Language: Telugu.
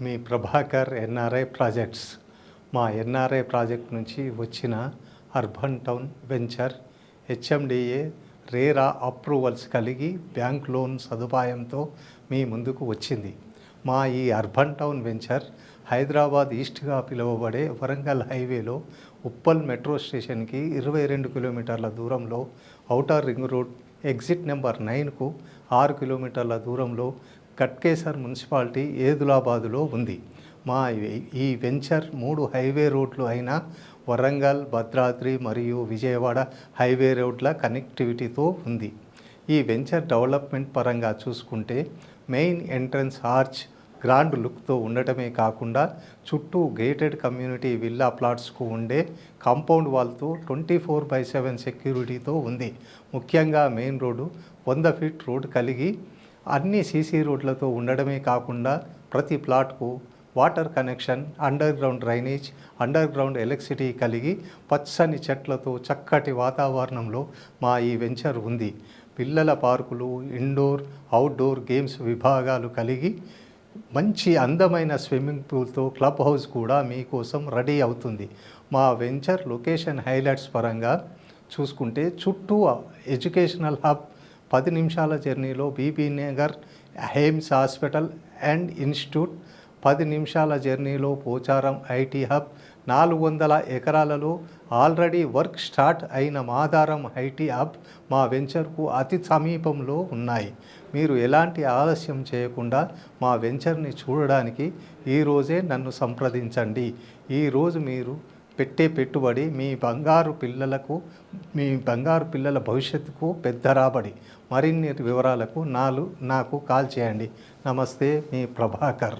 మీ ప్రభాకర్ ఎన్ఆర్ఐ ప్రాజెక్ట్స్. మా ఎన్ఆర్ఐ ప్రాజెక్ట్ నుంచి వచ్చిన urban town venture HMDA RERA approvals కలిగి బ్యాంక్ లోన్ సదుపాయంతో మీ ముందుకు వచ్చింది. మా ఈ అర్బన్ టౌన్ వెంచర్ హైదరాబాద్ ఈస్ట్గా పిలువబడే వరంగల్ హైవేలో ఉప్పల్ మెట్రో స్టేషన్కి 22 కిలోమీటర్ల దూరంలో, outer ring road exit number 9కు 6 కిలోమీటర్ల దూరంలో, కట్కేసర్ మున్సిపాలిటీ ఏదులాబాదులో ఉంది. మా ఈ వెంచర్ 3 హైవే రోడ్లు అయిన వరంగల్, భద్రాద్రి మరియు విజయవాడ హైవే రోడ్ల కనెక్టివిటీతో ఉంది. ఈ వెంచర్ డెవలప్మెంట్ పరంగా చూసుకుంటే మెయిన్ ఎంట్రన్స్ ఆర్చ్ గ్రాండ్ లుక్తో ఉండటమే కాకుండా చుట్టూ గేటెడ్ కమ్యూనిటీ విల్లా ప్లాట్స్కు ఉండే కాంపౌండ్ వాల్తో 24/7 సెక్యూరిటీతో ఉంది. ముఖ్యంగా మెయిన్ రోడ్డు 100 ఫీట్ రోడ్ కలిగి అన్ని సీసీ రోడ్లతో ఉండడమే కాకుండా ప్రతి ప్లాట్కు water connection, underground drainage, underground electricity కలిగి పచ్చని చెట్లతో చక్కటి వాతావరణంలో మా ఈ వెంచర్ ఉంది. పిల్లల పార్కులు, ఇండోర్, అవుట్డోర్ గేమ్స్ విభాగాలు కలిగి మంచి అందమైన స్విమ్మింగ్ పూల్తో క్లబ్ హౌస్ కూడా మీకోసం రెడీ అవుతుంది. మా వెంచర్ లొకేషన్ హైలైట్స్ పరంగా చూసుకుంటే చుట్టూ ఎడ్యుకేషనల్ హబ్, 10 నిమిషాల జర్నీలో Bibinagar AIIMS hospital and institute, 10 నిమిషాల జర్నీలో పోచారం ఐటీ హబ్, 400 ఎకరాలలో ఆల్రెడీ వర్క్ స్టార్ట్ అయిన మాదారం ఐటీ హబ్ మా వెంచర్కు అతి సమీపంలో ఉన్నాయి. మీరు ఎలాంటి ఆలస్యం చేయకుండా మా వెంచర్ని చూడడానికి ఈరోజే నన్ను సంప్రదించండి. ఈరోజు మీరు పెట్టే పెట్టుబడి మీ బంగారు పిల్లల భవిష్యత్తుకు పెద్ద రాబడి. మరిన్ని వివరాలకు నాకు కాల్ చేయండి. నమస్తే, మీ ప్రభాకర్.